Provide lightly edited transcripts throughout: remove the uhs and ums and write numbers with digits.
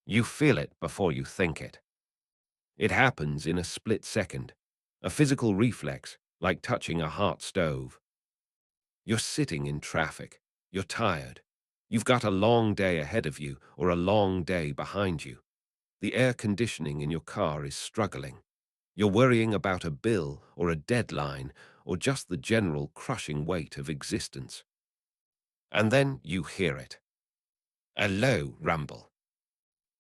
You feel it before you think it. It happens in a split second, a physical reflex like touching a hot stove. You're sitting in traffic. You're tired. You've got a long day ahead of you or a long day behind you. The air conditioning in your car is struggling. You're worrying about a bill or a deadline or just the general crushing weight of existence. And then you hear it. A low rumble.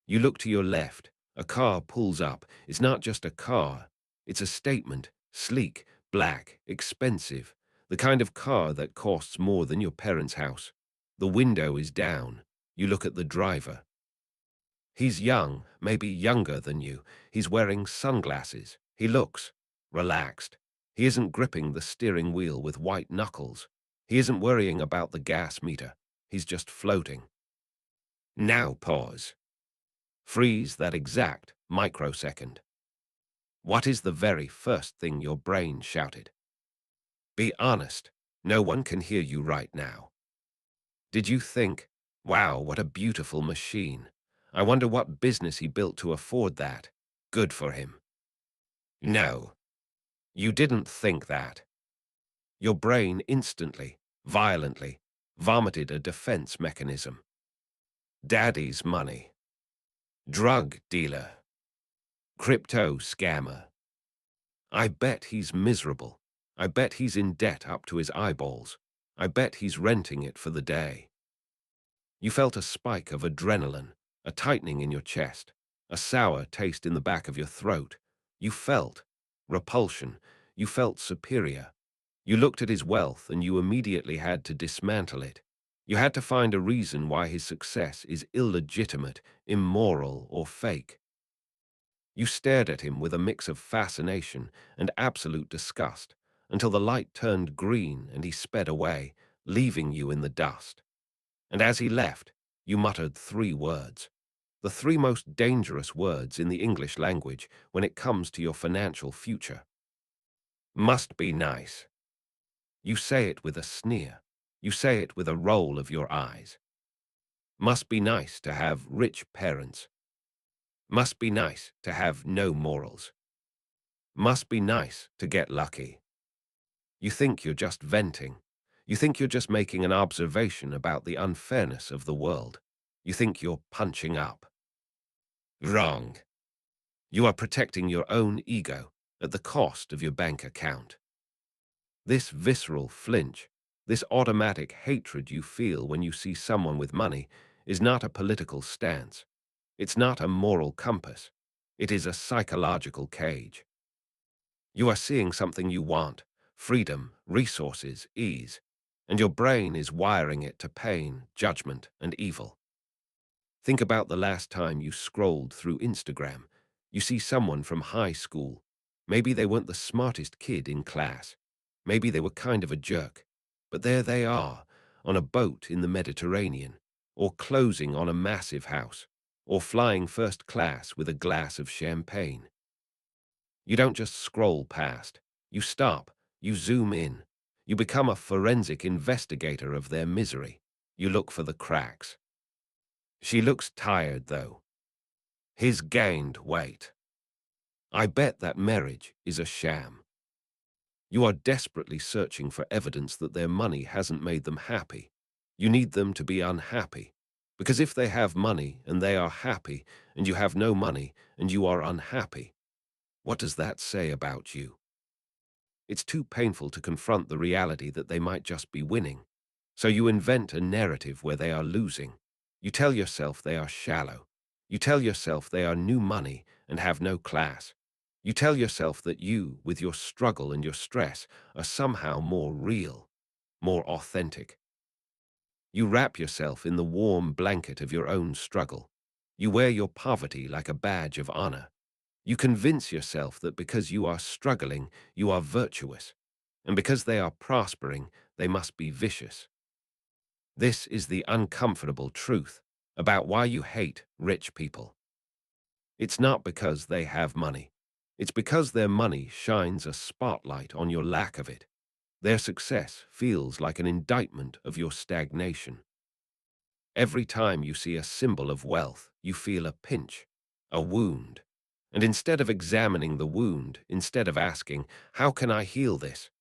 You look to your left. A car pulls up. It's not just a car. It's a statement. Sleek, black, expensive. The kind of car that costs more than your parents' house. The window is down. You look at the driver. He's young, maybe younger than you. He's wearing sunglasses. He looks relaxed. He isn't gripping the steering wheel with white knuckles. He isn't worrying about the gas meter. He's just floating. Now pause. Freeze that exact microsecond. What is the very first thing your brain shouted? Be honest. No one can hear you right now. Did you think, wow, what a beautiful machine. I wonder what business he built to afford that. Good for him. No, you didn't think that. Your brain instantly, violently, vomited a defense mechanism. Daddy's money. Drug dealer. Crypto scammer. I bet he's miserable. I bet he's in debt up to his eyeballs. I bet he's renting it for the day. You felt a spike of adrenaline, a tightening in your chest, a sour taste in the back of your throat. You felt repulsion. You felt superior. You looked at his wealth and you immediately had to dismantle it. You had to find a reason why his success is illegitimate, immoral, or fake. You stared at him with a mix of fascination and absolute disgust until the light turned green and he sped away, leaving you in the dust. And as he left, you muttered three words, the three most dangerous words in the English language when it comes to your financial future. Must be nice. You say it with a sneer. You say it with a roll of your eyes. Must be nice to have rich parents. Must be nice to have no morals. Must be nice to get lucky. You think you're just venting. You think you're just making an observation about the unfairness of the world. You think you're punching up. Wrong. You are protecting your own ego at the cost of your bank account. This visceral flinch, this automatic hatred you feel when you see someone with money is not a political stance. It's not a moral compass. It is a psychological cage. You are seeing something you want, freedom, resources, ease, and your brain is wiring it to pain, judgment, and evil. Think about the last time you scrolled through Instagram. You see someone from high school. Maybe they weren't the smartest kid in class. Maybe they were kind of a jerk. But there they are, on a boat in the Mediterranean, or closing on a massive house, or flying first class with a glass of champagne. You don't just scroll past. You stop. You zoom in. You become a forensic investigator of their misery. You look for the cracks. She looks tired, though. He's gained weight. I bet that marriage is a sham. You are desperately searching for evidence that their money hasn't made them happy. You need them to be unhappy. Because if they have money and they are happy, and you have no money and you are unhappy, what does that say about you? It's too painful to confront the reality that they might just be winning. So you invent a narrative where they are losing. You tell yourself they are shallow. You tell yourself they are new money and have no class. You tell yourself that you, with your struggle and your stress, are somehow more real, more authentic. You wrap yourself in the warm blanket of your own struggle. You wear your poverty like a badge of honor. You convince yourself that because you are struggling, you are virtuous, and because they are prospering, they must be vicious. This is the uncomfortable truth about why you hate rich people. It's not because they have money. It's because their money shines a spotlight on your lack of it. Their success feels like an indictment of your stagnation. Every time you see a symbol of wealth, you feel a pinch, a wound. And instead of examining the wound, instead of asking, how can I heal this?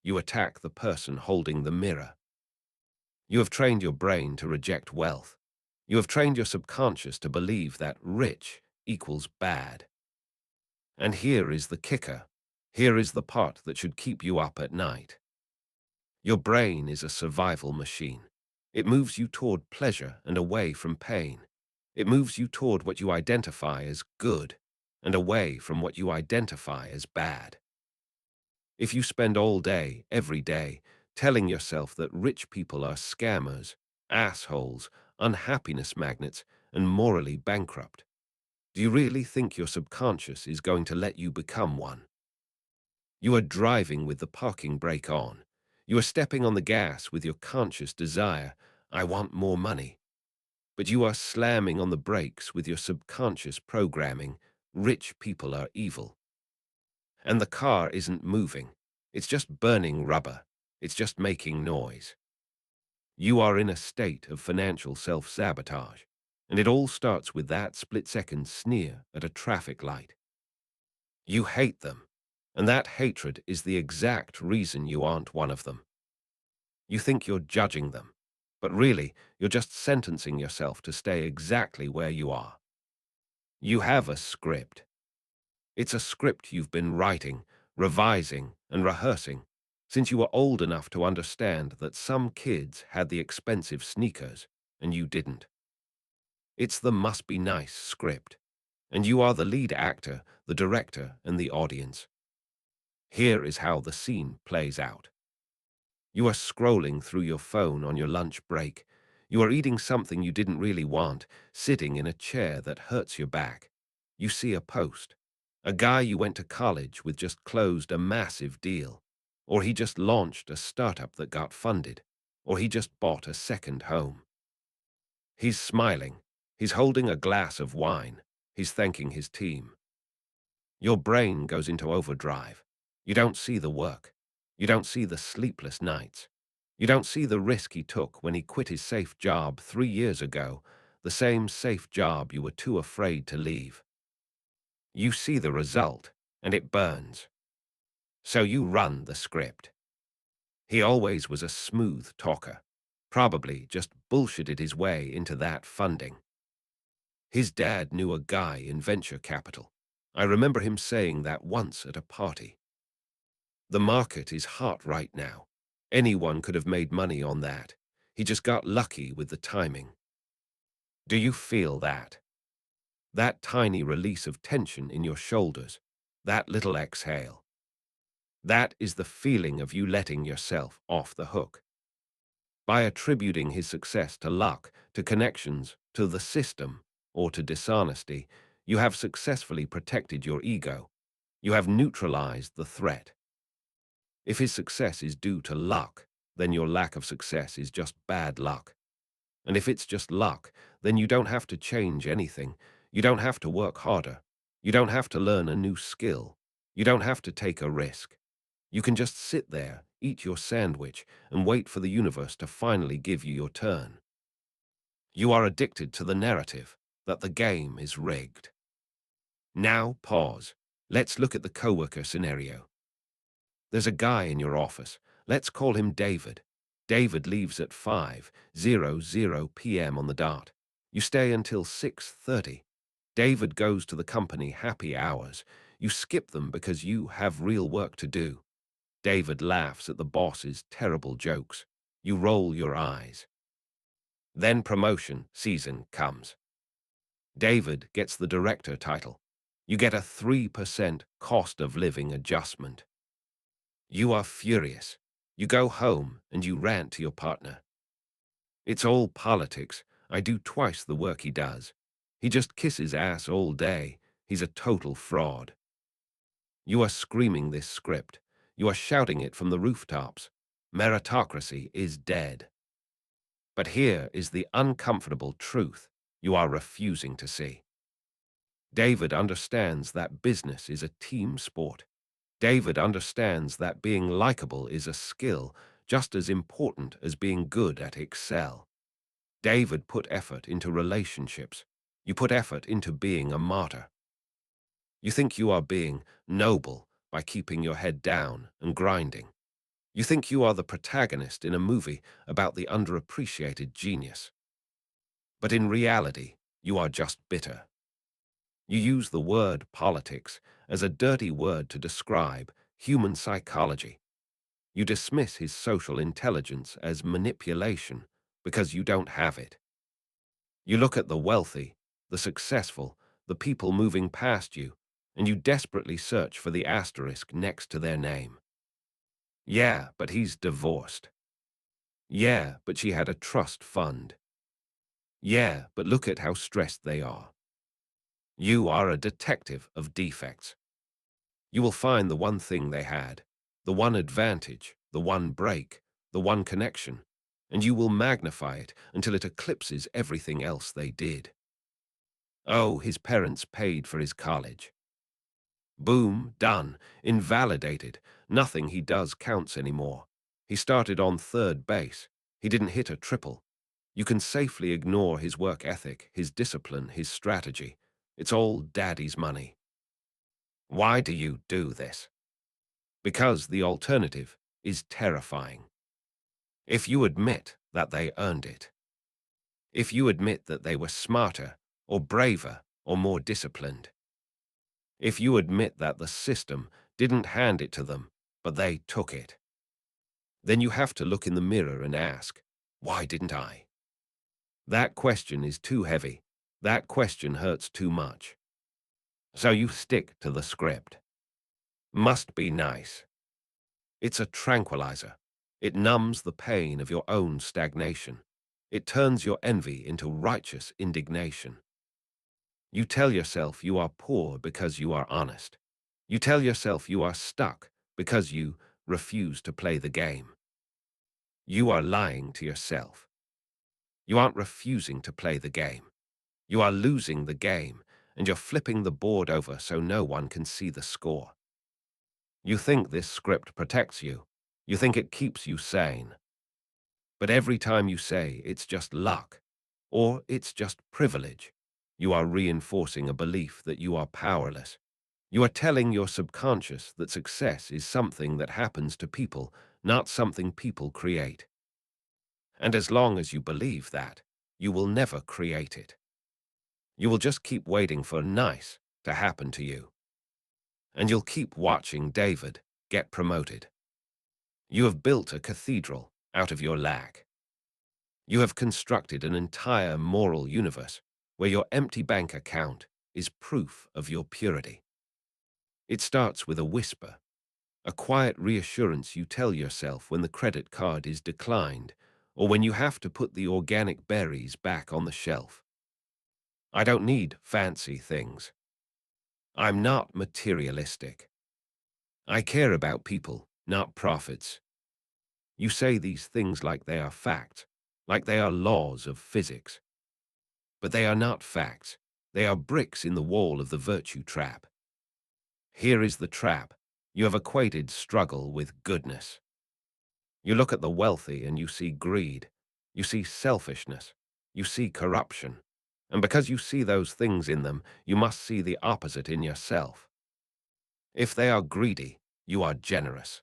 You attack the person holding the mirror. You have trained your brain to reject wealth. You have trained your subconscious to believe that rich equals bad. And here is the kicker. Here is the part that should keep you up at night. Your brain is a survival machine. It moves you toward pleasure and away from pain. It moves you toward what you identify as good and away from what you identify as bad. If you spend all day, every day, telling yourself that rich people are scammers, assholes, unhappiness magnets, and morally bankrupt, do you really think your subconscious is going to let you become one? You are driving with the parking brake on. You are stepping on the gas with your conscious desire, I want more money. But you are slamming on the brakes with your subconscious programming, rich people are evil. And the car isn't moving. It's just burning rubber. It's just making noise. You are in a state of financial self-sabotage. And it all starts with that split-second sneer at a traffic light. You hate them. And that hatred is the exact reason you aren't one of them. You think you're judging them. But really, you're just sentencing yourself to stay exactly where you are. You have a script. It's a script you've been writing, revising, and rehearsing since you were old enough to understand that some kids had the expensive sneakers and you didn't. It's the must be nice script, and you are the lead actor, the director, and the audience. Here is how the scene plays out. You are scrolling through your phone on your lunch break. You are eating something you didn't really want, sitting in a chair that hurts your back. You see a post. A guy you went to college with just closed a massive deal. Or he just launched a startup that got funded. Or he just bought a second home. He's smiling. He's holding a glass of wine. He's thanking his team. Your brain goes into overdrive. You don't see the work. You don't see the sleepless nights. You don't see the risk he took when he quit his safe job 3 years ago, the same safe job you were too afraid to leave. You see the result, and it burns. So you run the script. He always was a smooth talker. Probably just bullshitted his way into that funding. His dad knew a guy in venture capital. I remember him saying that once at a party. The market is hot right now. Anyone could have made money on that. He just got lucky with the timing. Do you feel that? That tiny release of tension in your shoulders, that little exhale. That is the feeling of you letting yourself off the hook. By attributing his success to luck, to connections, to the system, or to dishonesty, you have successfully protected your ego. You have neutralized the threat. If his success is due to luck, then your lack of success is just bad luck. And if it's just luck, then you don't have to change anything. You don't have to work harder. You don't have to learn a new skill. You don't have to take a risk. You can just sit there, eat your sandwich, and wait for the universe to finally give you your turn. You are addicted to the narrative that the game is rigged. Now pause. Let's look at the coworker scenario. There's a guy in your office. Let's call him David. David leaves at 5:00 p.m. on the dot. You stay until 6:30. David goes to the company happy hours. You skip them because you have real work to do. David laughs at the boss's terrible jokes. You roll your eyes. Then promotion season comes. David gets the director title. You get a 3% cost of living adjustment. You are furious. You go home and you rant to your partner. It's all politics. I do twice the work he does. He just kisses ass all day. He's a total fraud. You are screaming this script. You are shouting it from the rooftops. Meritocracy is dead. But here is the uncomfortable truth you are refusing to see. David understands that business is a team sport. David understands that being likable is a skill just as important as being good at Excel. David put effort into relationships. You put effort into being a martyr. You think you are being noble by keeping your head down and grinding. You think you are the protagonist in a movie about the underappreciated genius. But in reality, you are just bitter. You use the word politics as a dirty word to describe human psychology. You dismiss his social intelligence as manipulation because you don't have it. You look at the wealthy, the successful, the people moving past you, and you desperately search for the asterisk next to their name. Yeah, but he's divorced. Yeah, but she had a trust fund. Yeah, but look at how stressed they are. You are a detective of defects. You will find the one thing they had, the one advantage, the one break, the one connection, and you will magnify it until it eclipses everything else they did. Oh, his parents paid for his college. Boom, done, invalidated. Nothing he does counts anymore. He started on third base. He didn't hit a triple. You can safely ignore his work ethic, his discipline, his strategy. It's all daddy's money. Why do you do this? Because the alternative is terrifying. If you admit that they earned it, if you admit that they were smarter or braver or more disciplined, if you admit that the system didn't hand it to them, but they took it, then you have to look in the mirror and ask, why didn't I? That question is too heavy. That question hurts too much. So you stick to the script. Must be nice. It's a tranquilizer. It numbs the pain of your own stagnation. It turns your envy into righteous indignation. You tell yourself you are poor because you are honest. You tell yourself you are stuck because you refuse to play the game. You are lying to yourself. You aren't refusing to play the game. You are losing the game, and you're flipping the board over so no one can see the score. You think this script protects you. You think it keeps you sane. But every time you say it's just luck, or it's just privilege, you are reinforcing a belief that you are powerless. You are telling your subconscious that success is something that happens to people, not something people create. And as long as you believe that, you will never create it. You will just keep waiting for nice to happen to you. And you'll keep watching David get promoted. You have built a cathedral out of your lack. You have constructed an entire moral universe where your empty bank account is proof of your purity. It starts with a whisper, a quiet reassurance you tell yourself when the credit card is declined or when you have to put the organic berries back on the shelf. I don't need fancy things. I'm not materialistic. I care about people, not profits. You say these things like they are facts, like they are laws of physics. But they are not facts. They are bricks in the wall of the virtue trap. Here is the trap. You have equated struggle with goodness. You look at the wealthy and you see greed. You see selfishness. You see corruption. And because you see those things in them, you must see the opposite in yourself. If they are greedy, you are generous.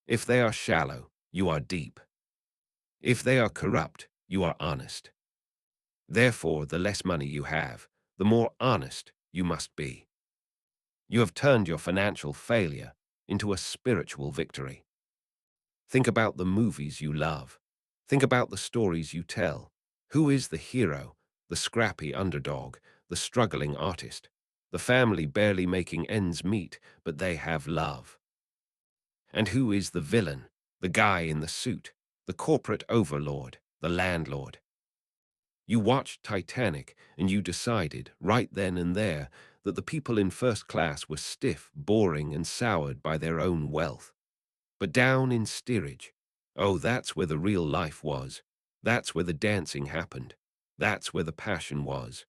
If they are shallow, you are deep. If they are corrupt, you are honest. Therefore, the less money you have, the more honest you must be. You have turned your financial failure into a spiritual victory. Think about the movies you love. Think about the stories you tell. Who is the hero, the scrappy underdog, the struggling artist, the family barely making ends meet, but they have love? And who is the villain, the guy in the suit, the corporate overlord, the landlord? You watched Titanic and you decided, right then and there, that the people in first class were stiff, boring, and soured by their own wealth. But down in steerage, oh, that's where the real life was. That's where the dancing happened. That's where the passion was.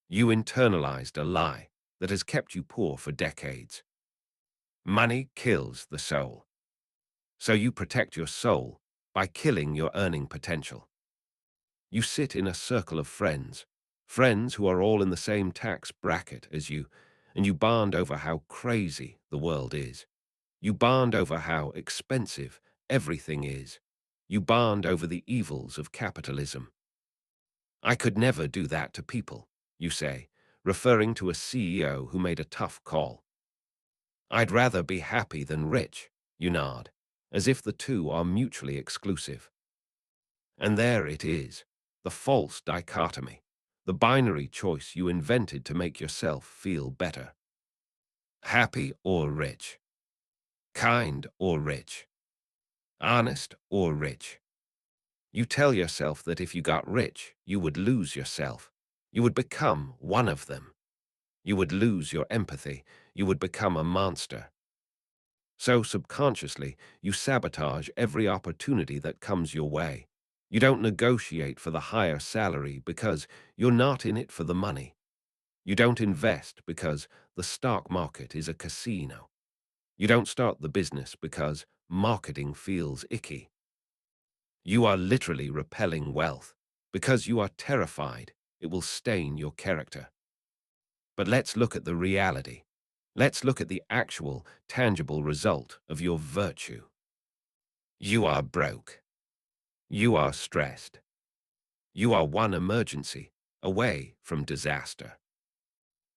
You internalized a lie that has kept you poor for decades. Money kills the soul. So you protect your soul by killing your earning potential. You sit in a circle of friends, friends who are all in the same tax bracket as you, and you bond over how crazy the world is. You bond over how expensive everything is. You bond over the evils of capitalism. I could never do that to people, you say, referring to a CEO who made a tough call. I'd rather be happy than rich, you nod, as if the two are mutually exclusive. And there it is, the false dichotomy, the binary choice you invented to make yourself feel better. Happy or rich, kind or rich, honest or rich. You tell yourself that if you got rich, you would lose yourself. You would become one of them. You would lose your empathy. You would become a monster. So subconsciously, you sabotage every opportunity that comes your way. You don't negotiate for the higher salary because you're not in it for the money. You don't invest because the stock market is a casino. You don't start the business because marketing feels icky. You are literally repelling wealth because you are terrified it will stain your character. But let's look at the reality. Let's look at the actual, tangible result of your virtue. You are broke. You are stressed. You are one emergency away from disaster.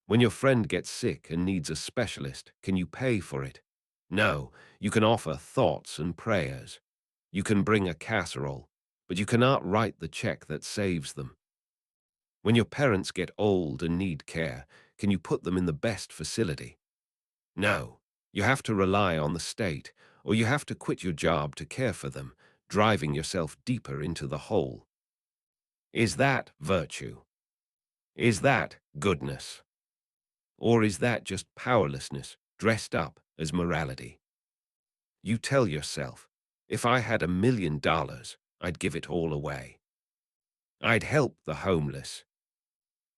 When your friend gets sick and needs a specialist, can you pay for it? No, you can offer thoughts and prayers. You can bring a casserole, but you cannot write the check that saves them. When your parents get old and need care, can you put them in the best facility? No, you have to rely on the state, or you have to quit your job to care for them, driving yourself deeper into the hole. Is that virtue? Is that goodness? Or is that just powerlessness dressed up as morality? You tell yourself, if I had $1 million, I'd give it all away. I'd help the homeless.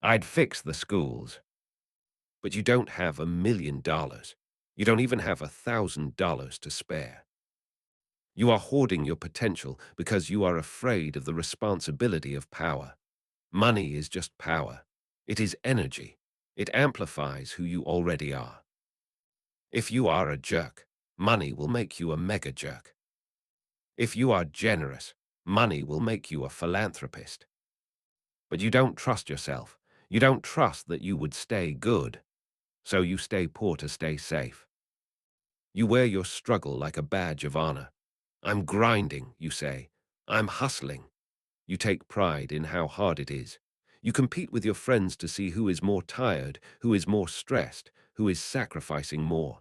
I'd fix the schools. But you don't have $1 million. You don't even have $1,000 to spare. You are hoarding your potential because you are afraid of the responsibility of power. Money is just power. It is energy. It amplifies who you already are. If you are a jerk, money will make you a mega jerk. If you are generous, money will make you a philanthropist. But you don't trust yourself. You don't trust that you would stay good. So you stay poor to stay safe. You wear your struggle like a badge of honor. I'm grinding, you say. I'm hustling. You take pride in how hard it is. You compete with your friends to see who is more tired, who is more stressed, who is sacrificing more.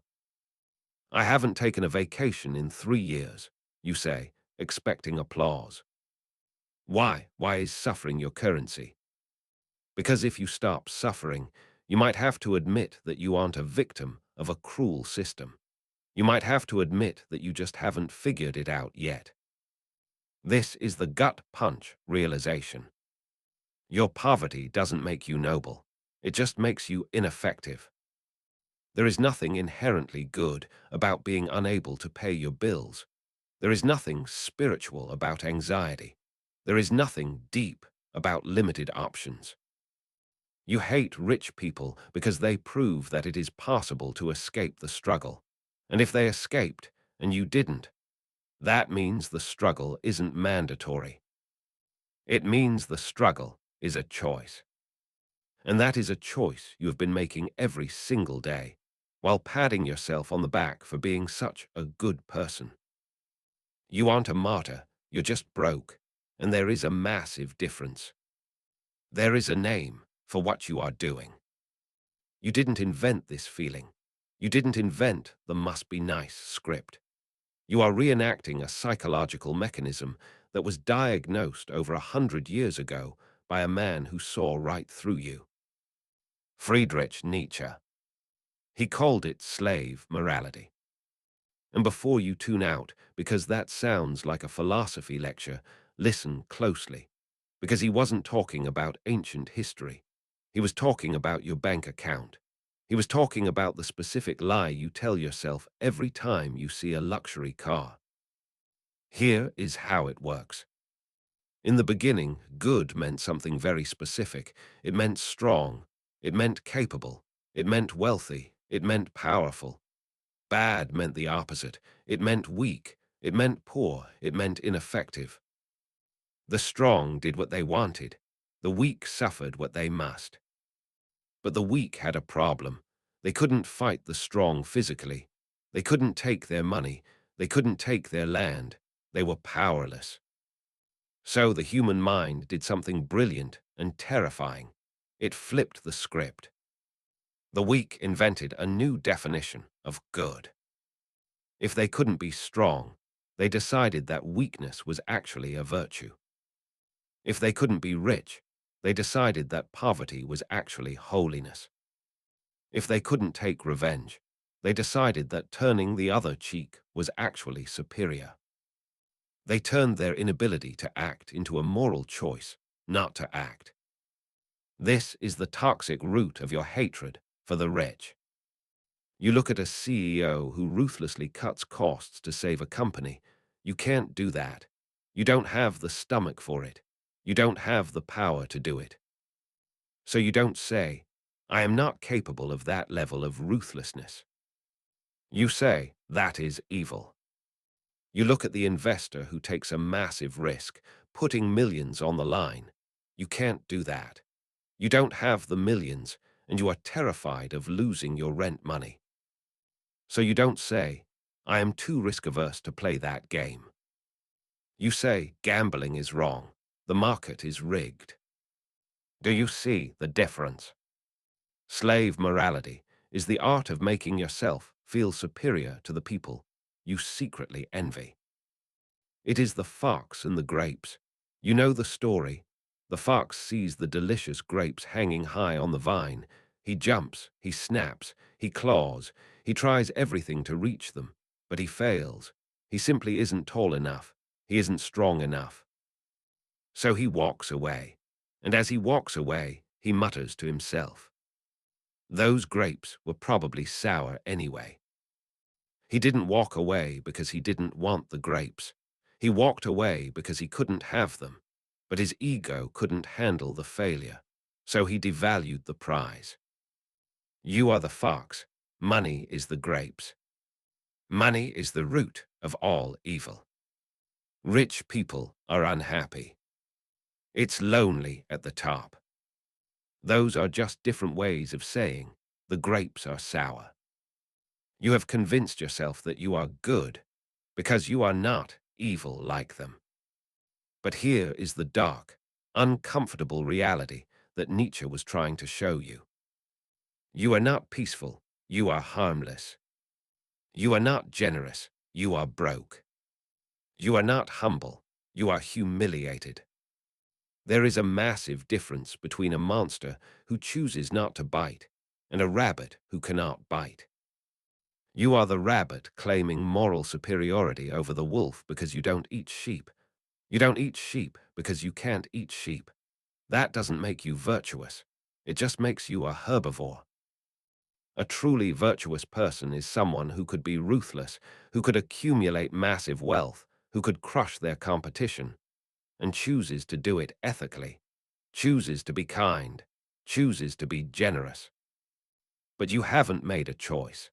I haven't taken a vacation in 3 years, you say, expecting applause. Why? Why is suffering your currency? Because if you stop suffering, you might have to admit that you aren't a victim of a cruel system. You might have to admit that you just haven't figured it out yet. This is the gut punch realization. Your poverty doesn't make you noble. It just makes you ineffective. There is nothing inherently good about being unable to pay your bills. There is nothing spiritual about anxiety. There is nothing deep about limited options. You hate rich people because they prove that it is possible to escape the struggle. And if they escaped and you didn't, that means the struggle isn't mandatory. It means the struggle is a choice. And that is a choice you have been making every single day, while patting yourself on the back for being such a good person. You aren't a martyr, you're just broke, and there is a massive difference. There is a name for what you are doing. You didn't invent this feeling. You didn't invent the must be nice script. You are reenacting a psychological mechanism that was diagnosed over 100 years ago by a man who saw right through you. Friedrich Nietzsche. He called it slave morality. And before you tune out, because that sounds like a philosophy lecture, listen closely. Because he wasn't talking about ancient history. He was talking about your bank account. He was talking about the specific lie you tell yourself every time you see a luxury car. Here is how it works. In the beginning, good meant something very specific. It meant strong. It meant capable. It meant wealthy. It meant powerful. Bad meant the opposite. It meant weak. It meant poor. It meant ineffective. The strong did what they wanted. The weak suffered what they must. But the weak had a problem. They couldn't fight the strong physically. They couldn't take their money. They couldn't take their land. They were powerless. So the human mind did something brilliant and terrifying. It flipped the script. The weak invented a new definition of good. If they couldn't be strong, they decided that weakness was actually a virtue. If they couldn't be rich, they decided that poverty was actually holiness. If they couldn't take revenge, they decided that turning the other cheek was actually superior. They turned their inability to act into a moral choice not to act. This is the toxic root of your hatred for the rich. You look at a CEO who ruthlessly cuts costs to save a company. You can't do that. You don't have the stomach for it. You don't have the power to do it. So you don't say, I am not capable of that level of ruthlessness. You say, that is evil. You look at the investor who takes a massive risk, putting millions on the line. You can't do that. You don't have the millions, and you are terrified of losing your rent money. So you don't say, I am too risk-averse to play that game. You say, gambling is wrong. The market is rigged. Do you see the difference? Slave morality is the art of making yourself feel superior to the people you secretly envy. It is the fox and the grapes. You know the story. The fox sees the delicious grapes hanging high on the vine. He jumps, he snaps, he claws, he tries everything to reach them, but he fails. He simply isn't tall enough. He isn't strong enough. So he walks away, and as he walks away, he mutters to himself. Those grapes were probably sour anyway. He didn't walk away because he didn't want the grapes. He walked away because he couldn't have them, but his ego couldn't handle the failure, so he devalued the prize. You are the fox. Money is the grapes. Money is the root of all evil. Rich people are unhappy. It's lonely at the top. Those are just different ways of saying the grapes are sour. You have convinced yourself that you are good because you are not evil like them. But here is the dark, uncomfortable reality that Nietzsche was trying to show you. You are not peaceful, you are harmless. You are not generous, you are broke. You are not humble, you are humiliated. There is a massive difference between a monster who chooses not to bite and a rabbit who cannot bite. You are the rabbit claiming moral superiority over the wolf because you don't eat sheep. You don't eat sheep because you can't eat sheep. That doesn't make you virtuous. It just makes you a herbivore. A truly virtuous person is someone who could be ruthless, who could accumulate massive wealth, who could crush their competition, and chooses to do it ethically, chooses to be kind, chooses to be generous. But you haven't made a choice.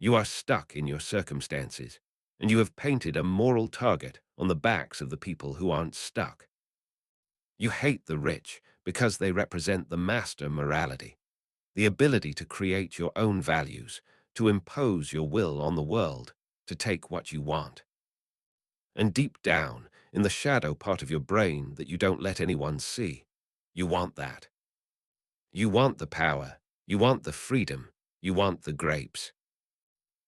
You are stuck in your circumstances, and you have painted a moral target on the backs of the people who aren't stuck. You hate the rich because they represent the master morality, the ability to create your own values, to impose your will on the world, to take what you want. And deep down, in the shadow part of your brain that you don't let anyone see, you want that. You want the power, you want the freedom, you want the grapes.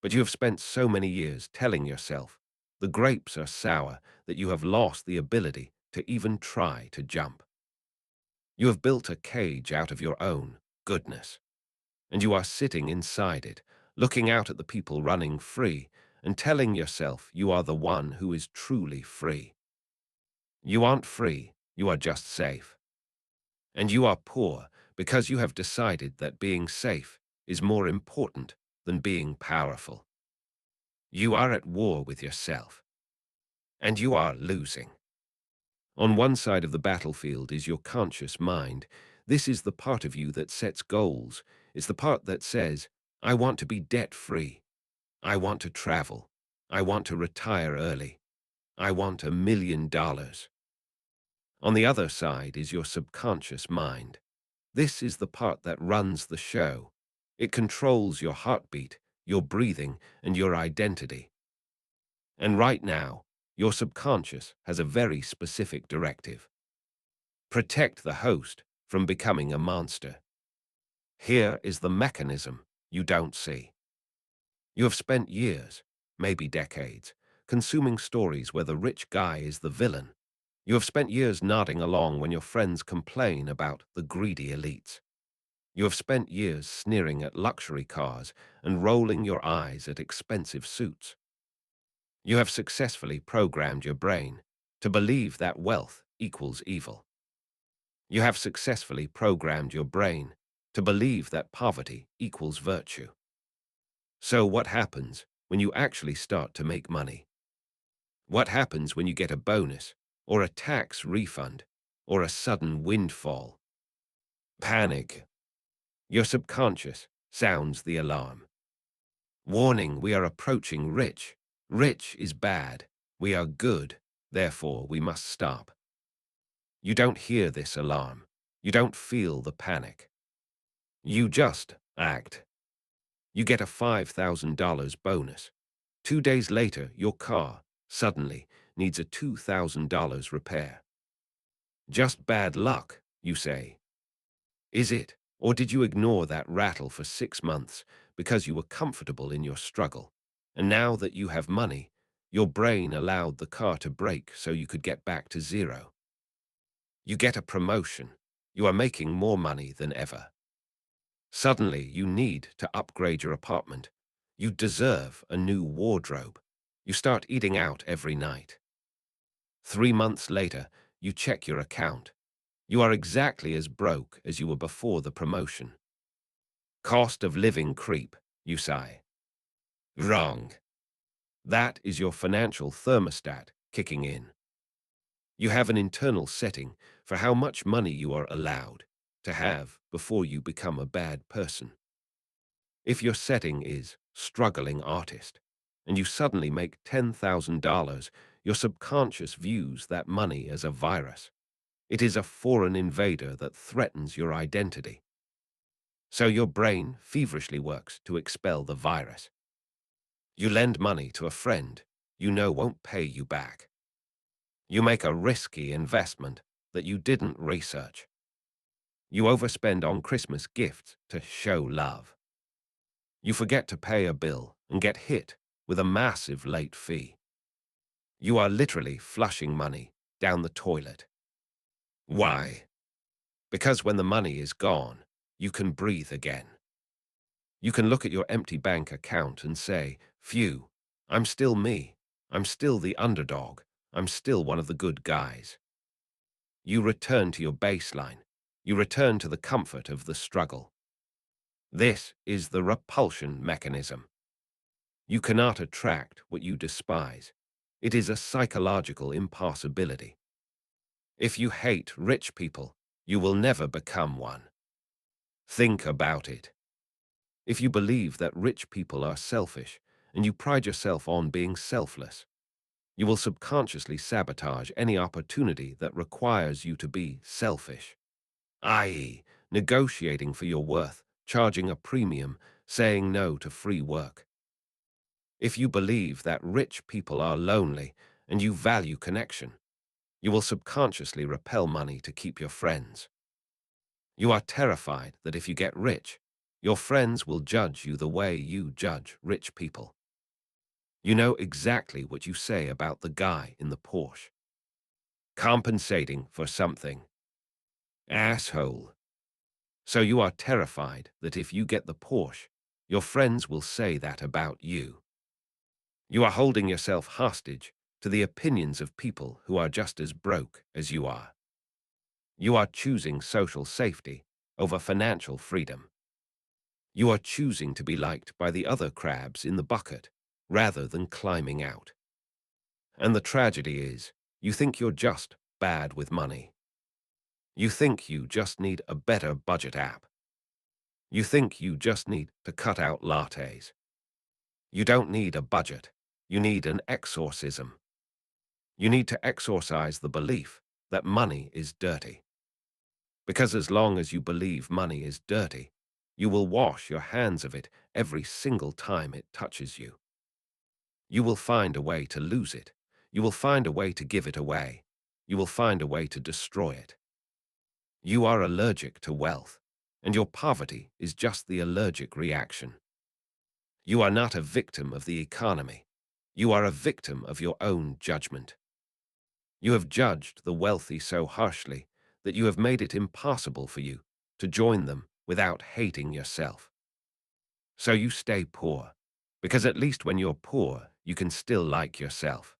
But you have spent so many years telling yourself the grapes are sour that you have lost the ability to even try to jump. You have built a cage out of your own goodness, and you are sitting inside it, looking out at the people running free and telling yourself you are the one who is truly free. You aren't free, you are just safe. And you are poor because you have decided that being safe is more important than being powerful. You are at war with yourself, and you are losing. On one side of the battlefield is your conscious mind. This is the part of you that sets goals. It's the part that says, I want to be debt-free. I want to travel. I want to retire early. I want $1 million. On the other side is your subconscious mind. This is the part that runs the show. It controls your heartbeat, your breathing, and your identity. And right now, your subconscious has a very specific directive. Protect the host from becoming a monster. Here is the mechanism you don't see. You have spent years, maybe decades, consuming stories where the rich guy is the villain. You have spent years nodding along when your friends complain about the greedy elites. You have spent years sneering at luxury cars and rolling your eyes at expensive suits. You have successfully programmed your brain to believe that wealth equals evil. You have successfully programmed your brain to believe that poverty equals virtue. So what happens when you actually start to make money? What happens when you get a bonus or a tax refund or a sudden windfall? Panic. Your subconscious sounds the alarm. Warning, we are approaching rich. Rich is bad. We are good. Therefore, we must stop. You don't hear this alarm. You don't feel the panic. You just act. You get a $5,000 bonus. 2 days later, your car suddenly needs a $2,000 repair. Just bad luck, you say. Is it? Or did you ignore that rattle for 6 months because you were comfortable in your struggle? And now that you have money, your brain allowed the car to break so you could get back to zero. You get a promotion. You are making more money than ever. Suddenly, you need to upgrade your apartment. You deserve a new wardrobe. You start eating out every night. 3 months later, you check your account. You are exactly as broke as you were before the promotion. Cost of living creep, you sigh. Wrong. That is your financial thermostat kicking in. You have an internal setting for how much money you are allowed to have before you become a bad person. If your setting is struggling artist and you suddenly make $10,000, your subconscious views that money as a virus. It is a foreign invader that threatens your identity. So your brain feverishly works to expel the virus. You lend money to a friend you know won't pay you back. You make a risky investment that you didn't research. You overspend on Christmas gifts to show love. You forget to pay a bill and get hit with a massive late fee. You are literally flushing money down the toilet. Why? Because when the money is gone, you can breathe again. You can look at your empty bank account and say, phew, I'm still me. I'm still the underdog. I'm still one of the good guys. You return to your baseline. You return to the comfort of the struggle. This is the repulsion mechanism. You cannot attract what you despise. It is a psychological impossibility. If you hate rich people, you will never become one. Think about it. If you believe that rich people are selfish and you pride yourself on being selfless, you will subconsciously sabotage any opportunity that requires you to be selfish, i.e., negotiating for your worth, charging a premium, saying no to free work. If you believe that rich people are lonely and you value connection, you will subconsciously repel money to keep your friends. You are terrified that if you get rich, your friends will judge you the way you judge rich people. You know exactly what you say about the guy in the Porsche. Compensating for something. Asshole. So you are terrified that if you get the Porsche, your friends will say that about you. You are holding yourself hostage to the opinions of people who are just as broke as you are. You are choosing social safety over financial freedom. You are choosing to be liked by the other crabs in the bucket rather than climbing out. And the tragedy is, you think you're just bad with money. You think you just need a better budget app. You think you just need to cut out lattes. You don't need a budget. You need an exorcism. You need to exorcise the belief that money is dirty. Because as long as you believe money is dirty, you will wash your hands of it every single time it touches you. You will find a way to lose it. You will find a way to give it away. You will find a way to destroy it. You are allergic to wealth, and your poverty is just the allergic reaction. You are not a victim of the economy. You are a victim of your own judgment. You have judged the wealthy so harshly that you have made it impossible for you to join them without hating yourself. So you stay poor, because at least when you're poor, you can still like yourself.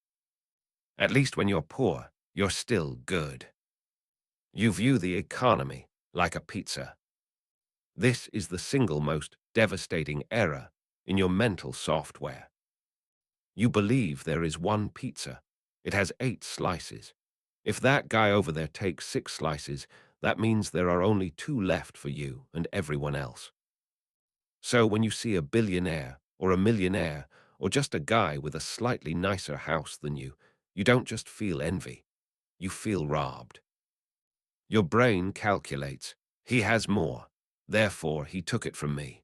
At least when you're poor, you're still good. You view the economy like a pizza. This is the single most devastating error in your mental software. You believe there is one pizza. It has 8 slices. If that guy over there takes 6 slices, that means there are only 2 left for you and everyone else. So when you see a billionaire or a millionaire or just a guy with a slightly nicer house than you don't just feel envy. You feel robbed. Your brain calculates, he has more, therefore he took it from me.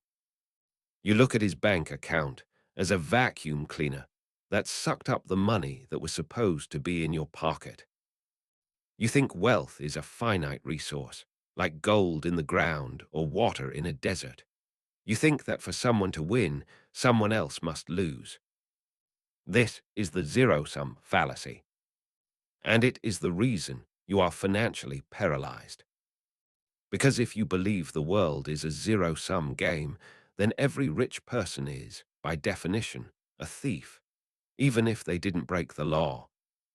You look at his bank account as a vacuum cleaner that sucked up the money that was supposed to be in your pocket. You think wealth is a finite resource, like gold in the ground or water in a desert. You think that for someone to win, someone else must lose. This is the zero-sum fallacy. And it is the reason you are financially paralyzed. Because if you believe the world is a zero-sum game, then every rich person is, by definition, a thief, even if they didn't break the law,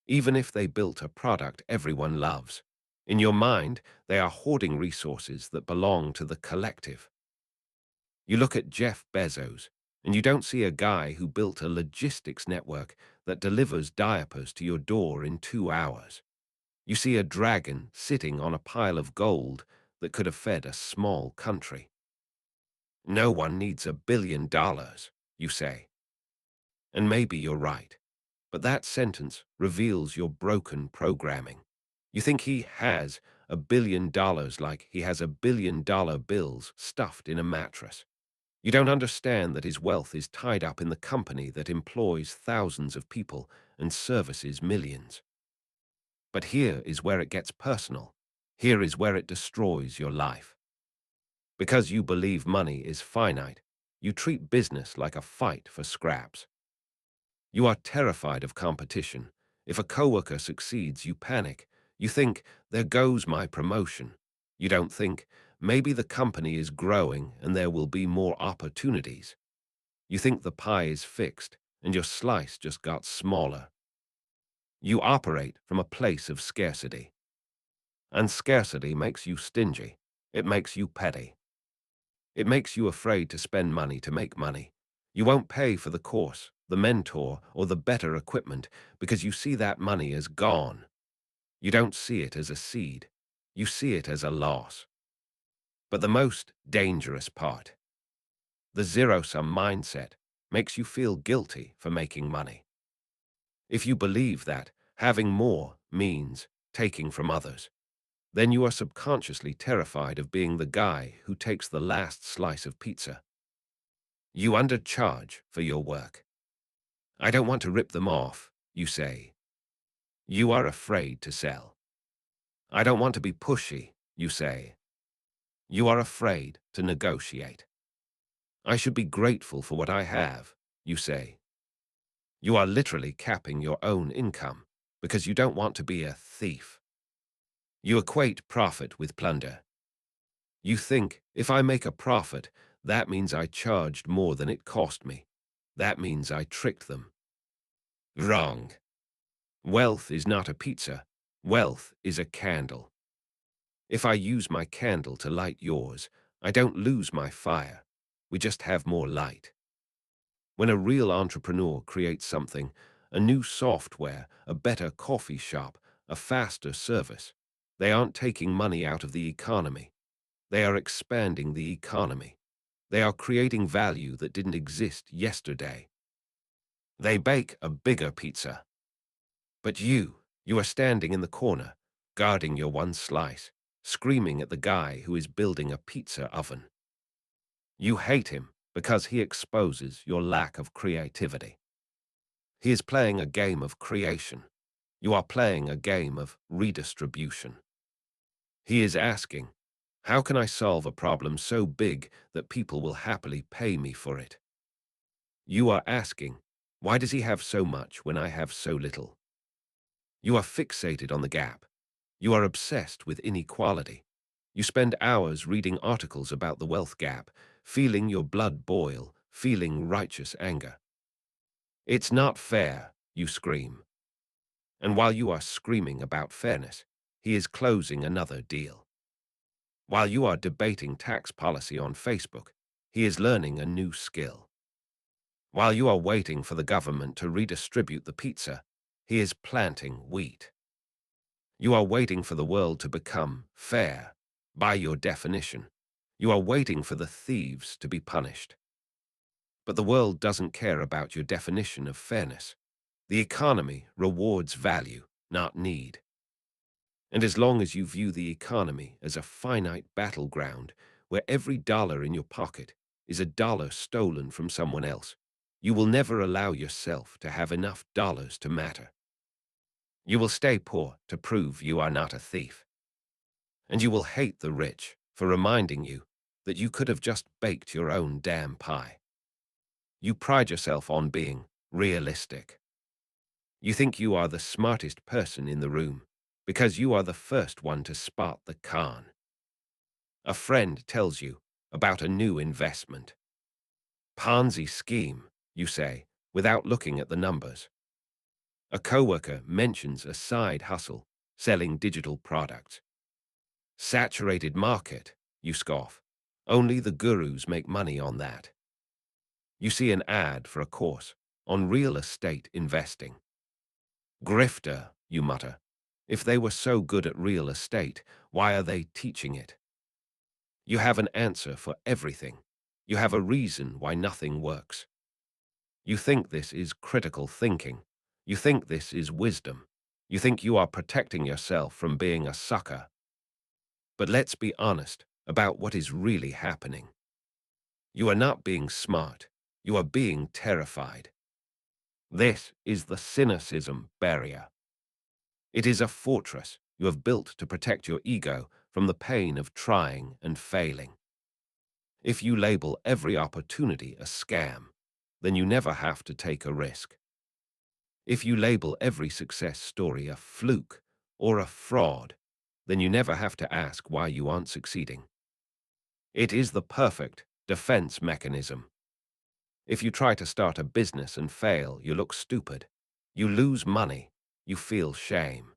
even if they built a product everyone loves. In your mind, they are hoarding resources that belong to the collective. You look at Jeff Bezos, and you don't see a guy who built a logistics network that delivers diapers to your door in 2 hours. You see a dragon sitting on a pile of gold that could have fed a small country. No one needs $1 billion, you say. And maybe you're right, but that sentence reveals your broken programming. You think he has $1 billion like he has $1 billion bills stuffed in a mattress. You don't understand that his wealth is tied up in the company that employs thousands of people and services millions. But here is where it gets personal. Here is where it destroys your life. Because you believe money is finite, you treat business like a fight for scraps. You are terrified of competition. If a coworker succeeds, you panic. You think, there goes my promotion. You don't think, maybe the company is growing and there will be more opportunities. You think the pie is fixed and your slice just got smaller. You operate from a place of scarcity. And scarcity makes you stingy. It makes you petty. It makes you afraid to spend money to make money. You won't pay for the course, the mentor, or the better equipment because you see that money as gone. You don't see it as a seed. You see it as a loss. But the most dangerous part, the zero-sum mindset, makes you feel guilty for making money. If you believe that having more means taking from others, then you are subconsciously terrified of being the guy who takes the last slice of pizza. You undercharge for your work. I don't want to rip them off, you say. You are afraid to sell. I don't want to be pushy, you say. You are afraid to negotiate. I should be grateful for what I have, you say. You are literally capping your own income because you don't want to be a thief. You equate profit with plunder. You think, if I make a profit, that means I charged more than it cost me. That means I tricked them. Wrong. Wealth is not a pizza. Wealth is a candle. If I use my candle to light yours, I don't lose my fire. We just have more light. When a real entrepreneur creates something, a new software, a better coffee shop, a faster service. They aren't taking money out of the economy. They are expanding the economy. They are creating value that didn't exist yesterday. They bake a bigger pizza. But you are standing in the corner, guarding your one slice, screaming at the guy who is building a pizza oven. You hate him because he exposes your lack of creativity. He is playing a game of creation. You are playing a game of redistribution. He is asking, how can I solve a problem so big that people will happily pay me for it? You are asking, why does he have so much when I have so little? You are fixated on the gap. You are obsessed with inequality. You spend hours reading articles about the wealth gap, feeling your blood boil, feeling righteous anger. It's not fair, you scream. And while you are screaming about fairness, he is closing another deal. While you are debating tax policy on Facebook, he is learning a new skill. While you are waiting for the government to redistribute the pizza, he is planting wheat. You are waiting for the world to become fair, by your definition. You are waiting for the thieves to be punished. But the world doesn't care about your definition of fairness. The economy rewards value, not need. And as long as you view the economy as a finite battleground where every dollar in your pocket is a dollar stolen from someone else, you will never allow yourself to have enough dollars to matter. You will stay poor to prove you are not a thief. And you will hate the rich for reminding you that you could have just baked your own damn pie. You pride yourself on being realistic. You think you are the smartest person in the room because you are the first one to spot the con. A friend tells you about a new investment. Ponzi scheme, you say, without looking at the numbers. A coworker mentions a side hustle, selling digital products. Saturated market, you scoff. Only the gurus make money on that. You see an ad for a course on real estate investing. Grifter, you mutter. If they were so good at real estate, why are they teaching it? You have an answer for everything. You have a reason why nothing works. You think this is critical thinking. You think this is wisdom. You think you are protecting yourself from being a sucker. But let's be honest about what is really happening. You are not being smart. You are being terrified. This is the cynicism barrier. It is a fortress you have built to protect your ego from the pain of trying and failing. If you label every opportunity a scam, then you never have to take a risk. If you label every success story a fluke or a fraud, then you never have to ask why you aren't succeeding. It is the perfect defense mechanism. If you try to start a business and fail, you look stupid. You lose money. You feel shame.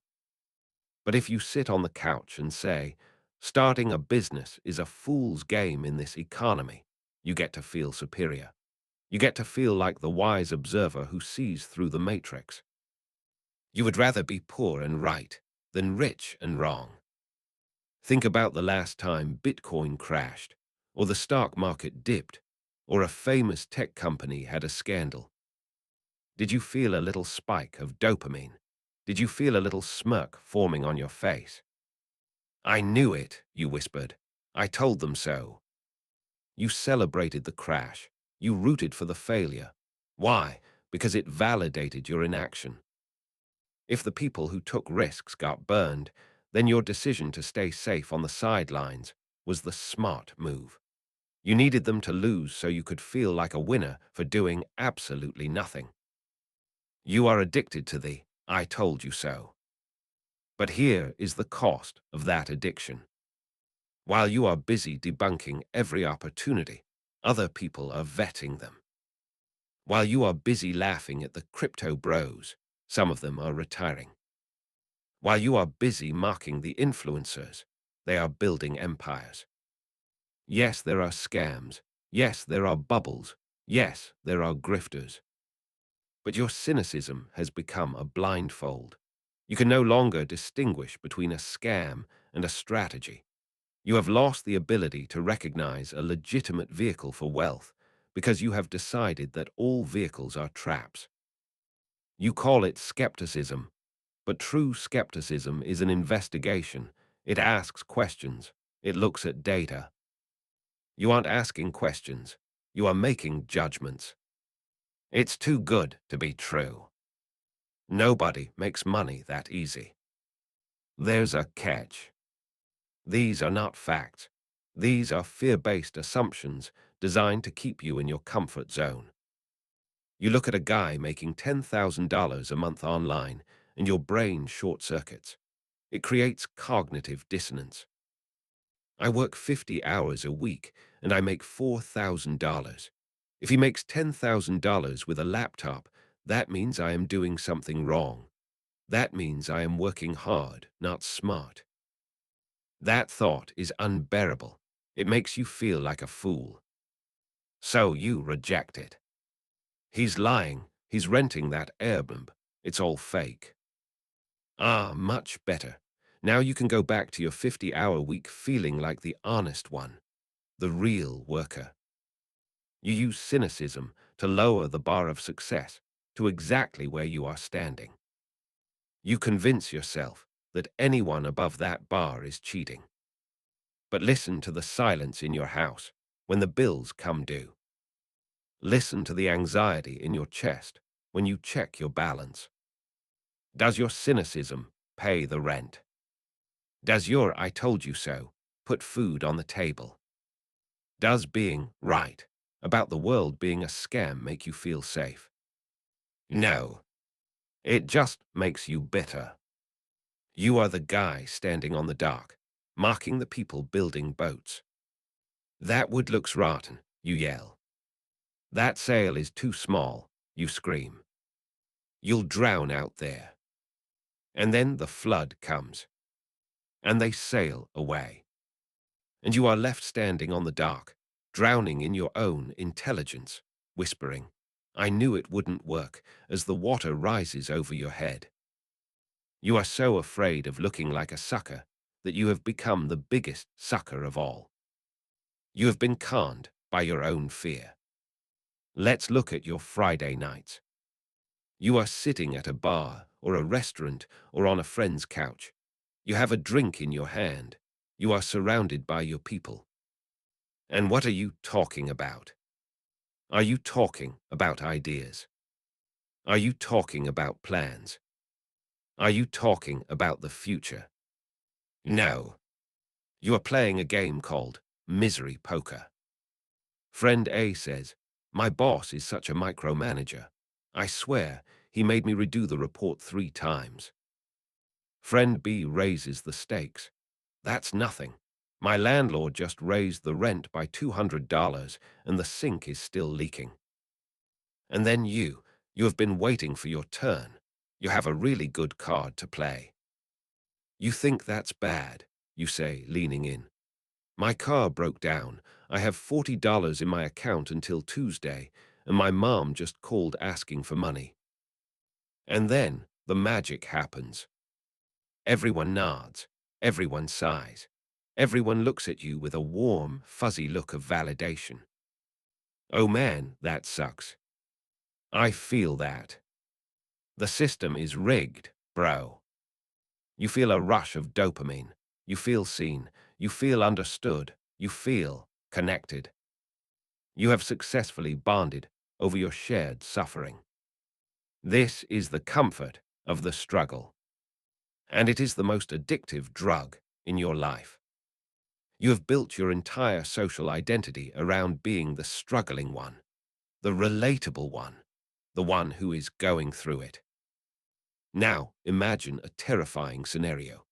But if you sit on the couch and say, starting a business is a fool's game in this economy, you get to feel superior. You get to feel like the wise observer who sees through the matrix. You would rather be poor and right than rich and wrong. Think about the last time Bitcoin crashed, or the stock market dipped, or a famous tech company had a scandal. Did you feel a little spike of dopamine? Did you feel a little smirk forming on your face? I knew it, you whispered. I told them so. You celebrated the crash. You rooted for the failure. Why? Because it validated your inaction. If the people who took risks got burned, then your decision to stay safe on the sidelines was the smart move. You needed them to lose so you could feel like a winner for doing absolutely nothing. You are addicted to the "I told you so." But here is the cost of that addiction. While you are busy debunking every opportunity, other people are vetting them. While you are busy laughing at the crypto bros, some of them are retiring. While you are busy mocking the influencers, they are building empires. Yes, there are scams. Yes, there are bubbles. Yes, there are grifters. But your cynicism has become a blindfold. You can no longer distinguish between a scam and a strategy. You have lost the ability to recognize a legitimate vehicle for wealth because you have decided that all vehicles are traps. You call it skepticism, but true skepticism is an investigation. It asks questions. It looks at data. You aren't asking questions. You are making judgments. It's too good to be true. Nobody makes money that easy. There's a catch. These are not facts. These are fear-based assumptions designed to keep you in your comfort zone. You look at a guy making $10,000 a month online, and your brain short-circuits. It creates cognitive dissonance. I work 50 hours a week, and I make $4,000. If he makes $10,000 with a laptop, that means I am doing something wrong. That means I am working hard, not smart. That thought is unbearable. It makes you feel like a fool. So you reject it. He's lying. He's renting that Airbnb. It's all fake. Ah, much better. Now you can go back to your 50-hour week feeling like the honest one, the real worker. You use cynicism to lower the bar of success to exactly where you are standing. You convince yourself that anyone above that bar is cheating. But listen to the silence in your house when the bills come due. Listen to the anxiety in your chest when you check your balance. Does your cynicism pay the rent? Does your "I told you so" put food on the table? Does being right about the world being a scam make you feel safe? No, it just makes you bitter. You are the guy standing on the dock, mocking the people building boats. That wood looks rotten, you yell. That sail is too small, you scream. You'll drown out there. And then the flood comes, and they sail away. And you are left standing on the dock, drowning in your own intelligence, whispering, "I knew it wouldn't work," as the water rises over your head. You are so afraid of looking like a sucker that you have become the biggest sucker of all. You have been conned by your own fear. Let's look at your Friday nights. You are sitting at a bar or a restaurant or on a friend's couch. You have a drink in your hand. You are surrounded by your people. And what are you talking about? Are you talking about ideas? Are you talking about plans? Are you talking about the future? No. You are playing a game called misery poker. Friend A says, "My boss is such a micromanager. I swear, he made me redo the report 3 times." Friend B raises the stakes. "That's nothing. My landlord just raised the rent by $200 and the sink is still leaking." And then you have been waiting for your turn. You have a really good card to play. You think that's bad, you say, leaning in. "My car broke down. I have $40 in my account until Tuesday, and my mom just called asking for money." And then the magic happens. Everyone nods. Everyone sighs. Everyone looks at you with a warm, fuzzy look of validation. "Oh man, that sucks. I feel that. The system is rigged, bro." You feel a rush of dopamine. You feel seen. You feel understood. You feel connected. You have successfully bonded over your shared suffering. This is the comfort of the struggle, and it is the most addictive drug in your life. You have built your entire social identity around being the struggling one, the relatable one, the one who is going through it. Now, imagine a terrifying scenario.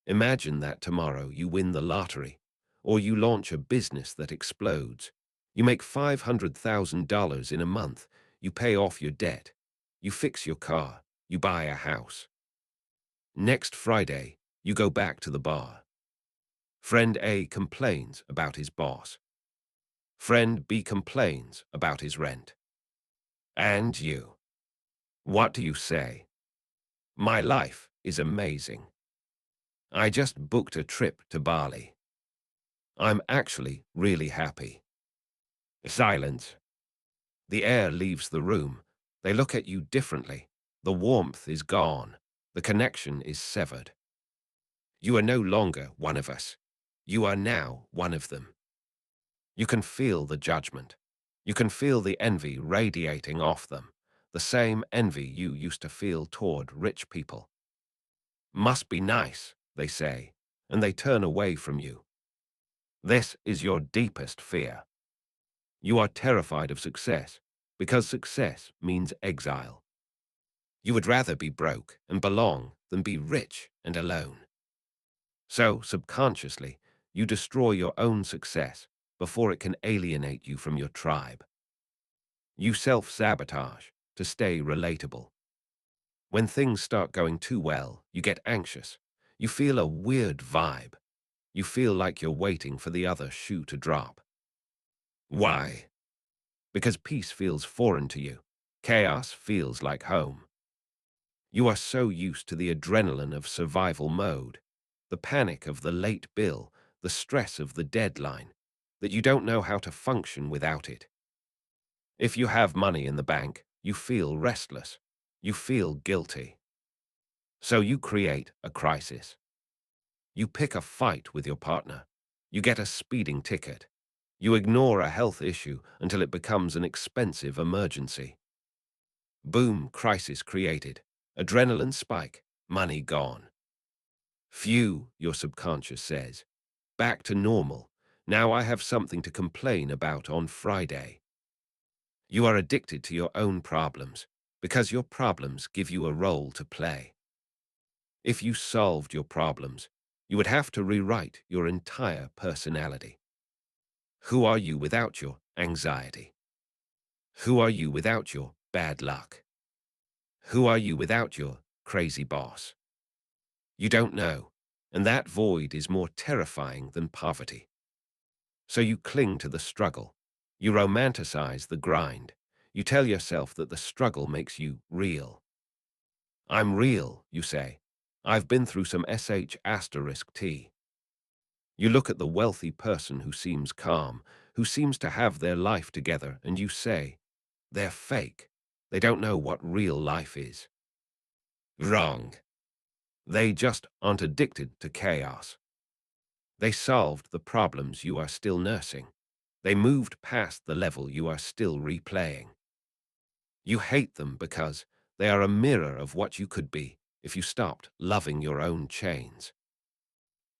Imagine that tomorrow you win the lottery, or you launch a business that explodes. You make $500,000 in a month. You pay off your debt. You fix your car. You buy a house. Next Friday, you go back to the bar. Friend A complains about his boss. Friend B complains about his rent. And you. What do you say? My life is amazing. I just booked a trip to Bali. I'm actually really happy. Silence. The air leaves the room. They look at you differently. The warmth is gone. The connection is severed. You are no longer one of us. You are now one of them. You can feel the judgment. You can feel the envy radiating off them. The same envy you used to feel toward rich people. Must be nice, they say, and they turn away from you. This is your deepest fear. You are terrified of success because success means exile. You would rather be broke and belong than be rich and alone. So, subconsciously, you destroy your own success before it can alienate you from your tribe. You self-sabotage to stay relatable. When things start going too well, you get anxious. You feel a weird vibe. You feel like you're waiting for the other shoe to drop. Why? Because peace feels foreign to you. Chaos feels like home. You are so used to the adrenaline of survival mode, the panic of the late bill, the stress of the deadline, that you don't know how to function without it. If you have money in the bank, you feel restless. You feel guilty. So you create a crisis. You pick a fight with your partner. You get a speeding ticket. You ignore a health issue until it becomes an expensive emergency. Boom, crisis created. Adrenaline spike, money gone. Phew, your subconscious says. Back to normal. Now I have something to complain about on Friday. You are addicted to your own problems because your problems give you a role to play. If you solved your problems, you would have to rewrite your entire personality. Who are you without your anxiety? Who are you without your bad luck? Who are you without your crazy boss? You don't know, and that void is more terrifying than poverty. So you cling to the struggle. You romanticize the grind. You tell yourself that the struggle makes you real. I'm real, you say. I've been through some *T. You look at the wealthy person who seems calm, who seems to have their life together, and you say, they're fake. They don't know what real life is. Wrong. They just aren't addicted to chaos. They solved the problems you are still nursing. They moved past the level you are still replaying. You hate them because they are a mirror of what you could be if you stopped loving your own chains.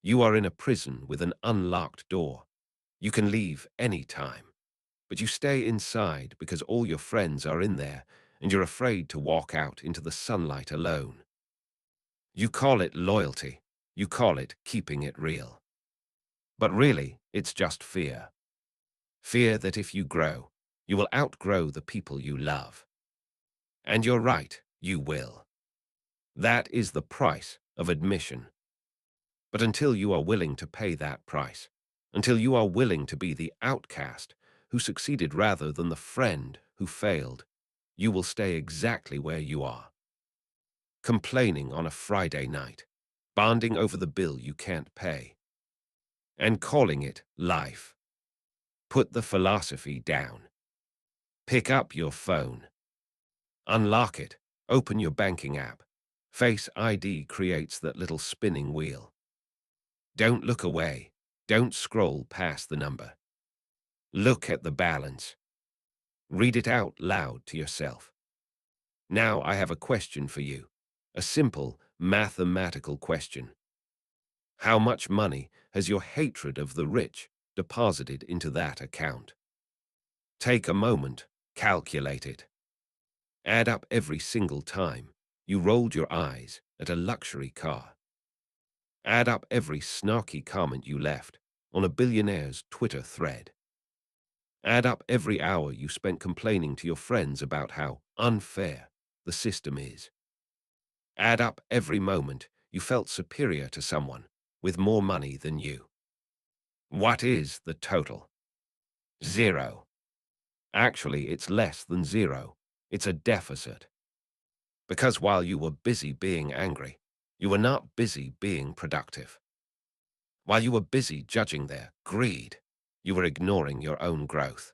You are in a prison with an unlocked door. You can leave any time, but you stay inside because all your friends are in there and you're afraid to walk out into the sunlight alone. You call it loyalty. You call it keeping it real. But really, it's just fear. Fear that if you grow, you will outgrow the people you love. And you're right, you will. That is the price of admission. But until you are willing to pay that price, until you are willing to be the outcast who succeeded rather than the friend who failed, you will stay exactly where you are. Complaining on a Friday night, bonding over the bill you can't pay, and calling it life. Put the philosophy down. Pick up your phone. Unlock it. Open your banking app. Face ID creates that little spinning wheel. Don't look away. Don't scroll past the number. Look at the balance. Read it out loud to yourself. Now I have a question for you. A simple, mathematical question. How much money has your hatred of the rich deposited into that account? Take a moment, calculate it. Add up every single time you rolled your eyes at a luxury car. Add up every snarky comment you left on a billionaire's Twitter thread. Add up every hour you spent complaining to your friends about how unfair the system is. Add up every moment you felt superior to someone with more money than you. What is the total? Zero. Actually, it's less than zero. It's a deficit. Because while you were busy being angry, you were not busy being productive. While you were busy judging their greed, you were ignoring your own growth.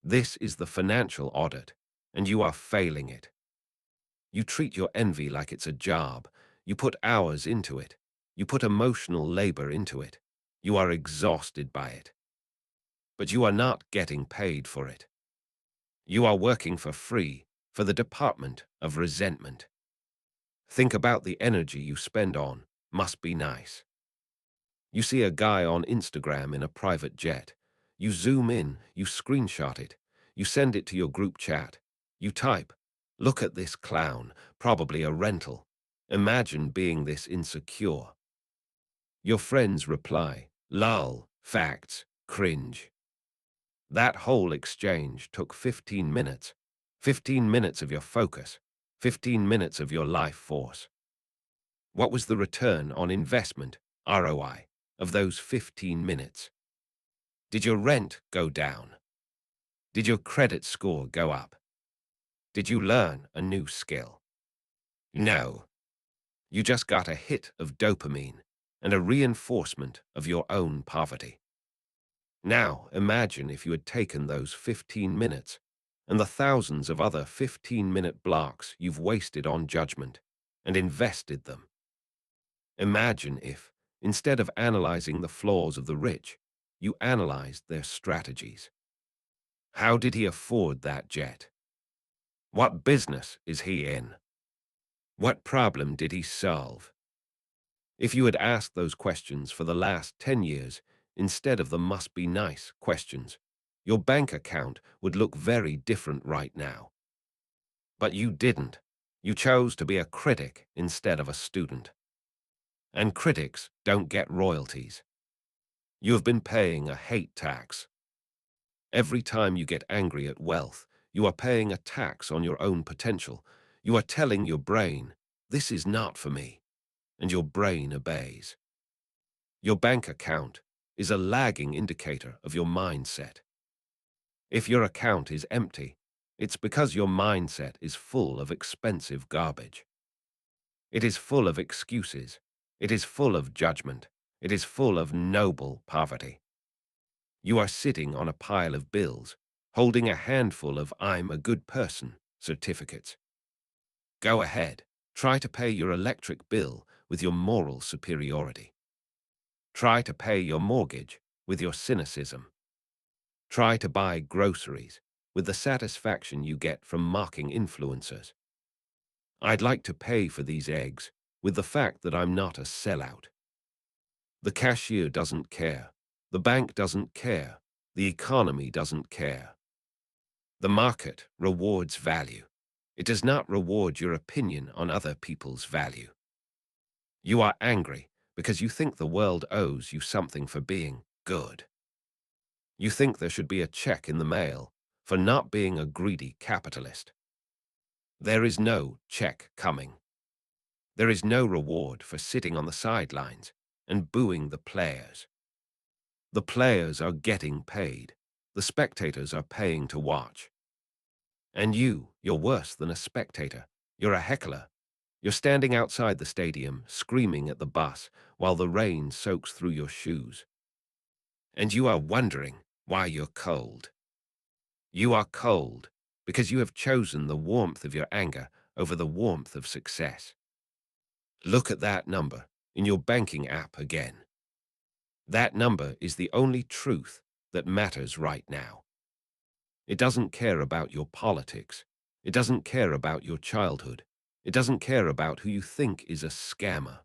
This is the financial audit, and you are failing it. You treat your envy like it's a job. You put hours into it. You put emotional labor into it. You are exhausted by it. But you are not getting paid for it. You are working for free for the department of resentment. Think about the energy you spend on must be nice. You see a guy on Instagram in a private jet. You zoom in, you screenshot it, you send it to your group chat. You type, "Look at this clown, probably a rental. Imagine being this insecure." Your friends reply, "Lol, facts, cringe." That whole exchange took 15 minutes. 15 minutes of your focus. 15 minutes of your life force. What was the return on investment, ROI, of those 15 minutes? Did your rent go down? Did your credit score go up? Did you learn a new skill? No. You just got a hit of dopamine and a reinforcement of your own poverty. Now, imagine if you had taken those 15 minutes and the thousands of other 15-minute blocks you've wasted on judgment and invested them. Imagine if, instead of analyzing the flaws of the rich, you analyzed their strategies. How did he afford that jet? What business is he in? What problem did he solve? If you had asked those questions for the last 10 years instead of the must-be-nice questions, your bank account would look very different right now. But you didn't. You chose to be a critic instead of a student. And critics don't get royalties. You have been paying a hate tax. Every time you get angry at wealth, you are paying a tax on your own potential. You are telling your brain, "This is not for me," and your brain obeys. Your bank account is a lagging indicator of your mindset. If your account is empty, it's because your mindset is full of expensive garbage. It is full of excuses. It is full of judgment. It is full of noble poverty. You are sitting on a pile of bills, holding a handful of "I'm a good person" certificates. Go ahead, try to pay your electric bill with your moral superiority. Try to pay your mortgage with your cynicism. Try to buy groceries with the satisfaction you get from mocking influencers. I'd like to pay for these eggs with the fact that I'm not a sellout. The cashier doesn't care. The bank doesn't care. The economy doesn't care. The market rewards value. It does not reward your opinion on other people's value. You are angry because you think the world owes you something for being good. You think there should be a check in the mail for not being a greedy capitalist. There is no check coming. There is no reward for sitting on the sidelines and booing the players. The players are getting paid. The spectators are paying to watch. And you're worse than a spectator. You're a heckler. You're standing outside the stadium, screaming at the bus while the rain soaks through your shoes. And you are wondering why you're cold. You are cold because you have chosen the warmth of your anger over the warmth of success. Look at that number in your banking app again. That number is the only truth that matters right now. It doesn't care about your politics. It doesn't care about your childhood. It doesn't care about who you think is a scammer.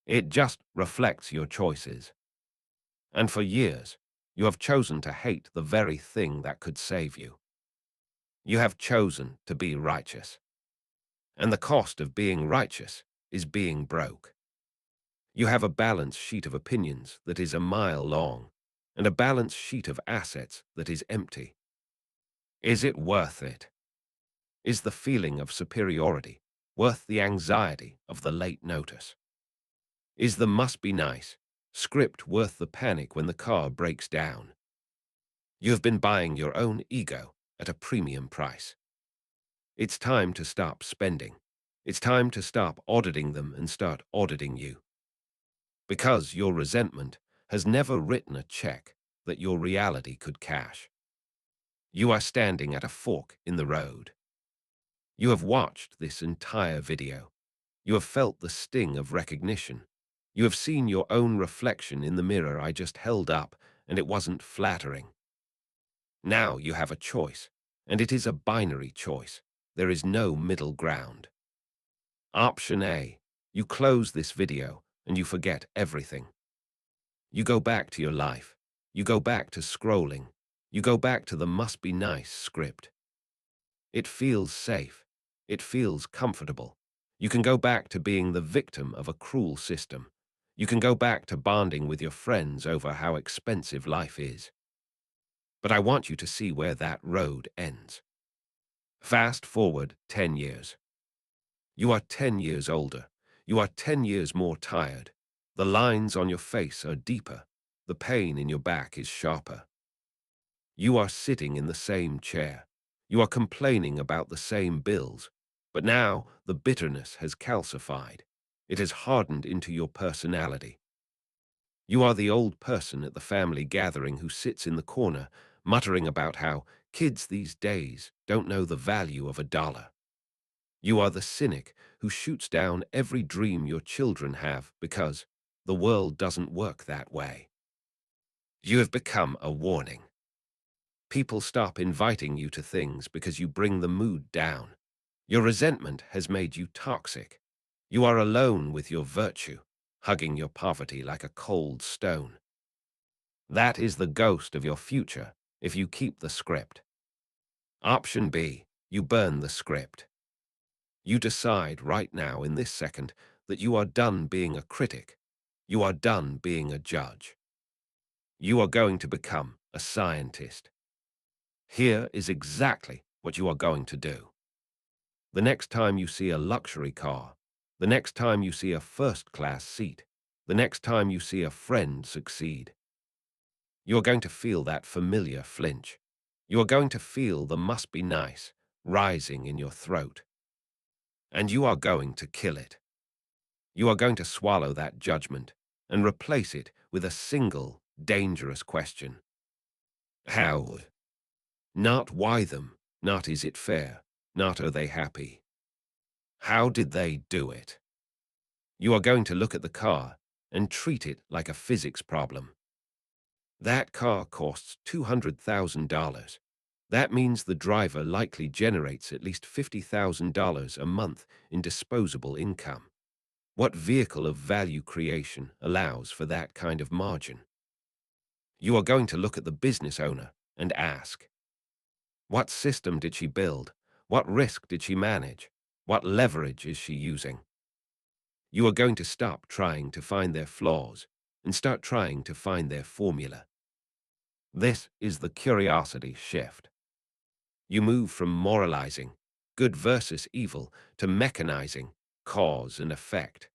It just reflects your choices. And for years, you have chosen to hate the very thing that could save you. You have chosen to be righteous. And the cost of being righteous is being broke. You have a balance sheet of opinions that is a mile long, and a balance sheet of assets that is empty. Is it worth it? Is the feeling of superiority worth the anxiety of the late notice? Is the must-be-nice script worth the panic when the car breaks down? You have been buying your own ego at a premium price. It's time to stop spending. It's time to stop auditing them and start auditing you. Because your resentment has never written a check that your reality could cash. You are standing at a fork in the road. You have watched this entire video. You have felt the sting of recognition. You have seen your own reflection in the mirror I just held up, and it wasn't flattering. Now you have a choice, and it is a binary choice. There is no middle ground. Option A, you close this video and you forget everything. You go back to your life. You go back to scrolling. You go back to the must be nice script. It feels safe. It feels comfortable. You can go back to being the victim of a cruel system. You can go back to bonding with your friends over how expensive life is. But I want you to see where that road ends. Fast forward 10 years. You are 10 years older. You are 10 years more tired. The lines on your face are deeper. The pain in your back is sharper. You are sitting in the same chair. You are complaining about the same bills. But now the bitterness has calcified. It has hardened into your personality. You are the old person at the family gathering who sits in the corner, muttering about how kids these days don't know the value of a dollar. You are the cynic who shoots down every dream your children have because the world doesn't work that way. You have become a warning. People stop inviting you to things because you bring the mood down. Your resentment has made you toxic. You are alone with your virtue, hugging your poverty like a cold stone. That is the ghost of your future if you keep the script. Option B, you burn the script. You decide right now in this second that you are done being a critic. You are done being a judge. You are going to become a scientist. Here is exactly what you are going to do. The next time you see a luxury car, the next time you see a first-class seat, the next time you see a friend succeed, you are going to feel that familiar flinch. You are going to feel the must be nice rising in your throat. And you are going to kill it. You are going to swallow that judgment and replace it with a single, dangerous question. How? Not why them, not is it fair, not are they happy. How did they do it? You are going to look at the car and treat it like a physics problem. That car costs $200,000. That means the driver likely generates at least $50,000 a month in disposable income. What vehicle of value creation allows for that kind of margin? You are going to look at the business owner and ask, what system did she build? What risk did she manage? What leverage is she using? You are going to stop trying to find their flaws and start trying to find their formula. This is the curiosity shift. You move from moralizing, good versus evil, to mechanizing, cause and effect.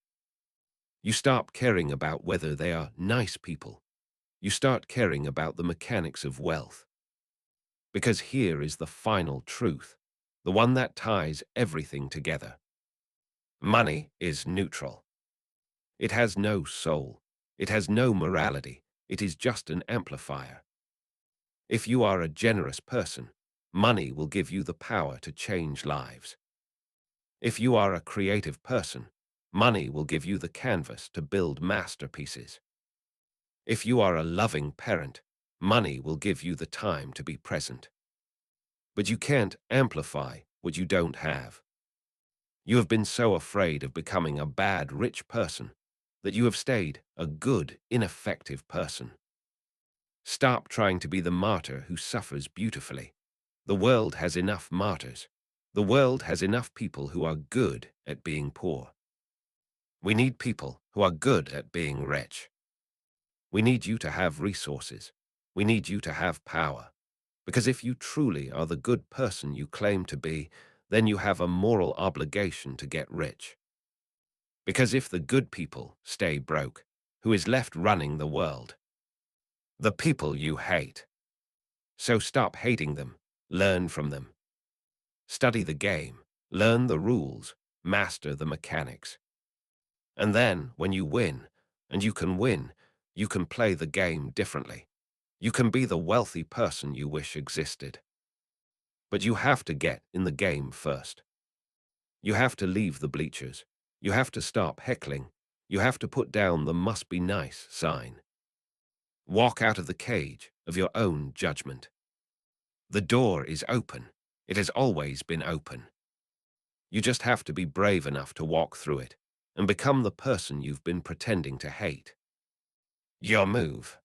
You stop caring about whether they are nice people. You start caring about the mechanics of wealth. Because here is the final truth, the one that ties everything together. Money is neutral. It has no soul. It has no morality. It is just an amplifier. If you are a generous person, money will give you the power to change lives. If you are a creative person, money will give you the canvas to build masterpieces. If you are a loving parent, money will give you the time to be present. But you can't amplify what you don't have. You have been so afraid of becoming a bad, rich person that you have stayed a good, ineffective person. Stop trying to be the martyr who suffers beautifully. The world has enough martyrs. The world has enough people who are good at being poor. We need people who are good at being rich. We need you to have resources. We need you to have power. Because if you truly are the good person you claim to be, then you have a moral obligation to get rich. Because if the good people stay broke, who is left running the world? The people you hate. So stop hating them. Learn from them. Study the game, learn the rules, master the mechanics. And then, when you win, and you can win, you can play the game differently. You can be the wealthy person you wish existed. But you have to get in the game first. You have to leave the bleachers. You have to stop heckling. You have to put down the must be nice sign. Walk out of the cage of your own judgment. The door is open. It has always been open. You just have to be brave enough to walk through it and become the person you've been pretending to hate. Your move.